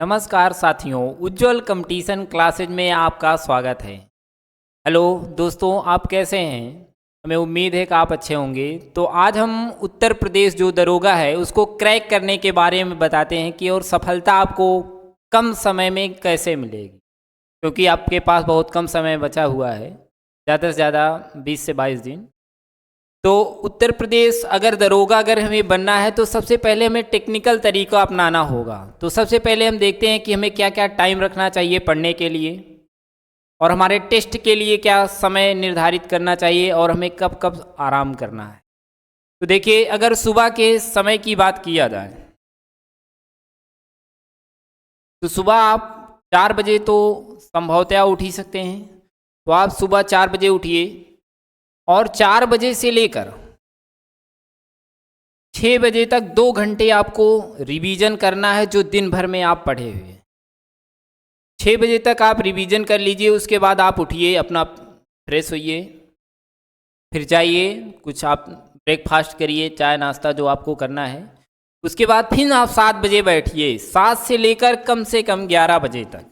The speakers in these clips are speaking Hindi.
नमस्कार साथियों, उज्जवल कंपटीशन क्लासेज में आपका स्वागत है। हेलो दोस्तों, आप कैसे हैं? हमें उम्मीद है कि आप अच्छे होंगे। तो आज हम उत्तर प्रदेश जो दरोगा है उसको क्रैक करने के बारे में बताते हैं कि और सफलता आपको कम समय में कैसे मिलेगी, क्योंकि आपके पास बहुत कम समय बचा हुआ है, ज़्यादा से ज़्यादा 20 से 22 दिन। तो उत्तर प्रदेश अगर हमें बनना है तो सबसे पहले हमें टेक्निकल तरीका अपनाना होगा। तो सबसे पहले हम देखते हैं कि हमें क्या क्या टाइम रखना चाहिए पढ़ने के लिए, और हमारे टेस्ट के लिए क्या समय निर्धारित करना चाहिए, और हमें कब कब आराम करना है। तो देखिए, अगर सुबह के समय की बात किया जाए तो सुबह आप 4 बजे तो संभवतः उठ ही सकते हैं। तो आप सुबह 4 बजे उठिए और 4 बजे से लेकर 6 बजे तक 2 घंटे आपको रिवीजन करना है जो दिन भर में आप पढ़े हुए। 6 बजे तक आप रिवीजन कर लीजिए, उसके बाद आप उठिए, अपना फ्रेश होइए, फिर जाइए कुछ आप ब्रेकफास्ट करिए, चाय नाश्ता जो आपको करना है। उसके बाद फिर आप 7 बजे बैठिए, 7 से लेकर कम से कम 11 बजे तक।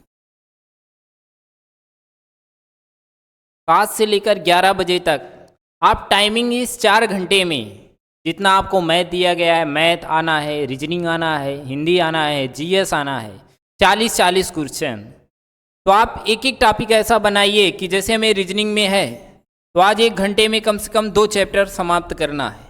7 से लेकर 11 बजे तक आप टाइमिंग इस 4 घंटे में जितना आपको मैथ दिया गया है, मैथ आना है, रीजनिंग आना है, हिंदी आना है, जीएस आना है, 40-40 क्वेश्चन। तो आप एक एक टॉपिक ऐसा बनाइए कि जैसे हमें रीजनिंग में है तो आज 1 घंटे में कम से कम 2 चैप्टर समाप्त करना है।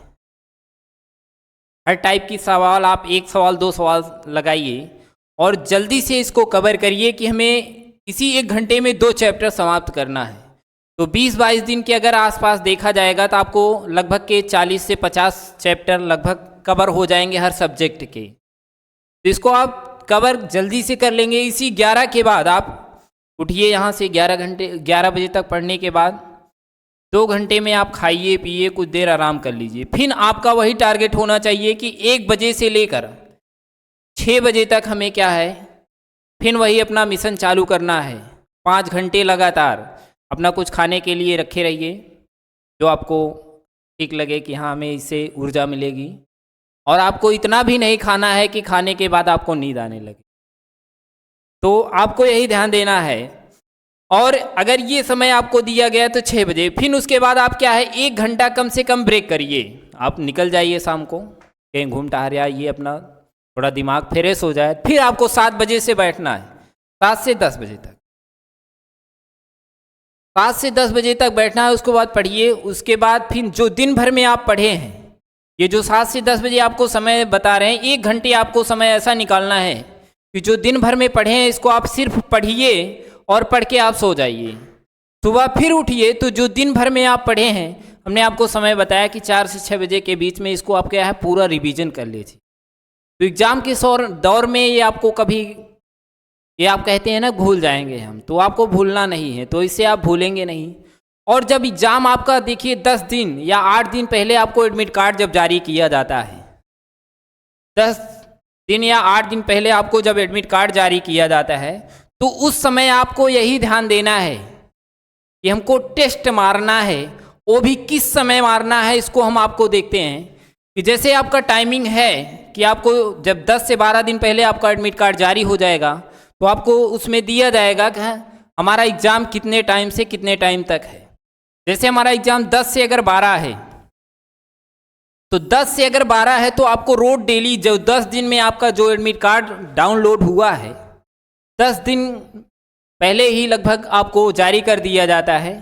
हर टाइप की सवाल आप 1 सवाल 2 सवाल लगाइए और जल्दी से इसको कवर करिए कि हमें इसी 1 घंटे में 2 चैप्टर समाप्त करना है। तो 20-22 दिन के अगर आसपास देखा जाएगा तो आपको लगभग के 40 से 50 चैप्टर लगभग कवर हो जाएंगे हर सब्जेक्ट के। तो इसको आप कवर जल्दी से कर लेंगे। इसी 11 के बाद आप उठिए यहाँ से, 11 बजे तक पढ़ने के बाद 2 घंटे में आप खाइए पिए, कुछ देर आराम कर लीजिए। फिर आपका वही टारगेट होना चाहिए कि 1 बजे से लेकर 6 बजे तक हमें क्या है, फिर वही अपना मिशन चालू करना है। 5 घंटे लगातार अपना कुछ खाने के लिए रखे रहिए जो आपको ठीक लगे कि हाँ हमें इससे ऊर्जा मिलेगी, और आपको इतना भी नहीं खाना है कि खाने के बाद आपको नींद आने लगे। तो आपको यही ध्यान देना है। और अगर ये समय आपको दिया गया तो 6 बजे, फिर उसके बाद आप क्या है 1 घंटा कम से कम ब्रेक करिए। आप निकल जाइए शाम को कहीं घूम टहल आइए, अपना थोड़ा दिमाग फ्रेश हो जाए। फिर आपको 7 बजे से बैठना है, 7 से 10 बजे तक। 7 से 10 बजे तक बैठना है, उसके बाद पढ़िए। उसके बाद फिर जो दिन भर में आप पढ़े हैं, ये जो 7 से 10 बजे आपको समय बता रहे हैं, 1 घंटे आपको समय ऐसा निकालना है कि जो दिन भर में पढ़े हैं इसको आप सिर्फ पढ़िए और पढ़ के आप सो जाइए। सुबह फिर उठिए तो जो दिन भर में आप पढ़े हैं, हमने आपको समय बताया कि 4 से 6 बजे के बीच में इसको आप क्या है पूरा रिवीजन कर लीजिए। तो एग्ज़ाम के दौर में ये आपको कभी, ये आप कहते हैं ना भूल जाएंगे हम, तो आपको भूलना नहीं है, तो इससे आप भूलेंगे नहीं। और जब एग्ज़ाम आपका देखिए 10 दिन या 8 दिन पहले आपको एडमिट कार्ड जब जारी किया जाता है, 10 दिन या 8 दिन पहले आपको जब एडमिट कार्ड जारी किया जाता है, तो उस समय आपको यही ध्यान देना है कि हमको टेस्ट मारना है। वो भी किस समय मारना है इसको हम आपको देखते हैं कि जैसे आपका टाइमिंग है कि आपको जब 10 से 12 दिन पहले आपका एडमिट कार्ड जारी हो जाएगा तो आपको उसमें दिया जाएगा कि हमारा एग्ज़ाम कितने टाइम से कितने टाइम तक है। जैसे हमारा एग्ज़ाम 10 से अगर 12 है, तो 10 से अगर 12 है तो आपको रोज डेली जो 10 दिन में आपका जो एडमिट कार्ड डाउनलोड हुआ है, 10 दिन पहले ही लगभग आपको जारी कर दिया जाता है।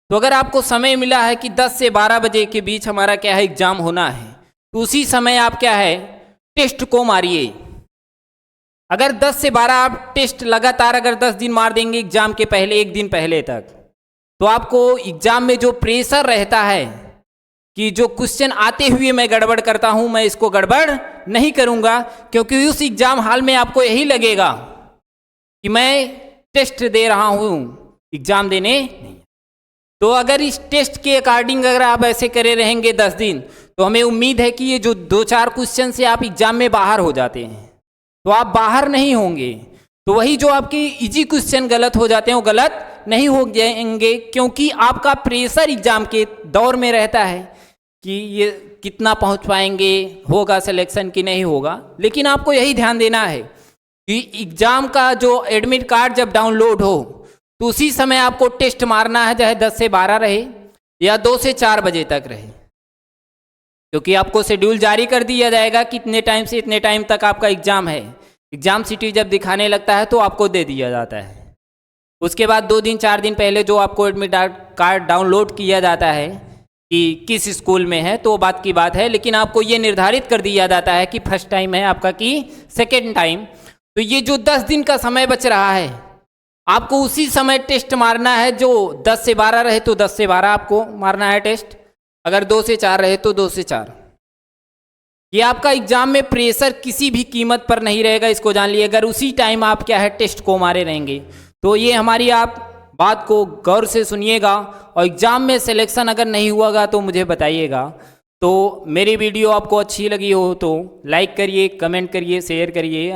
तो अगर आपको समय मिला है कि 10 से 12 बजे के बीच हमारा क्या है एग्ज़ाम होना है, तो उसी समय आप क्या है टेस्ट को मारिए। अगर 10 से 12 आप टेस्ट लगातार अगर 10 दिन मार देंगे एग्ज़ाम के पहले 1 दिन पहले तक, तो आपको एग्ज़ाम में जो प्रेशर रहता है कि जो क्वेश्चन आते हुए मैं गड़बड़ करता हूँ, मैं इसको गड़बड़ नहीं करूँगा, क्योंकि उस एग्ज़ाम हॉल में आपको यही लगेगा कि मैं टेस्ट दे रहा हूँ, एग्ज़ाम देने नहीं। तो अगर इस टेस्ट के अकॉर्डिंग अगर आप ऐसे करे रहेंगे 10 दिन, तो हमें उम्मीद है कि ये जो 2-4 क्वेश्चन से आप एग्ज़ाम में बाहर हो जाते हैं, तो आप बाहर नहीं होंगे। तो वही जो आपके इजी क्वेश्चन गलत हो जाते हैं वो गलत नहीं हो जाएंगे, क्योंकि आपका प्रेशर एग्ज़ाम के दौर में रहता है कि ये कितना पहुंच पाएंगे, होगा सिलेक्शन कि नहीं होगा। लेकिन आपको यही ध्यान देना है कि एग्ज़ाम का जो एडमिट कार्ड जब डाउनलोड हो तो उसी समय आपको टेस्ट मारना है, चाहे 10 से 12 रहे या 2 से 4 बजे तक रहे, क्योंकि आपको शेड्यूल जारी कर दिया जाएगा कि इतने टाइम से इतने टाइम तक आपका एग्ज़ाम है। एग्ज़ाम सिटी जब दिखाने लगता है तो आपको दे दिया जाता है। उसके बाद 2 दिन 4 दिन पहले जो आपको एडमिट कार्ड डाउनलोड किया जाता है कि किस स्कूल में है तो बात की बात है, लेकिन आपको ये निर्धारित कर दिया जाता है कि फर्स्ट टाइम है आपका कि सेकेंड टाइम। तो ये जो 10 दिन का समय बच रहा है आपको उसी समय टेस्ट मारना है। जो 10 से 12 रहे तो 10 से 12 आपको मारना है टेस्ट, अगर 2 से 4 रहे तो 2 से 4। ये आपका एग्जाम में प्रेशर किसी भी कीमत पर नहीं रहेगा, इसको जान लिए। अगर उसी टाइम आप क्या है टेस्ट को मारे रहेंगे तो ये हमारी आप बात को गौर से सुनिएगा, और एग्ज़ाम में सिलेक्शन अगर नहीं हुआगा तो मुझे बताइएगा। तो मेरी वीडियो आपको अच्छी लगी हो तो लाइक करिए, कमेंट करिए, शेयर करिए।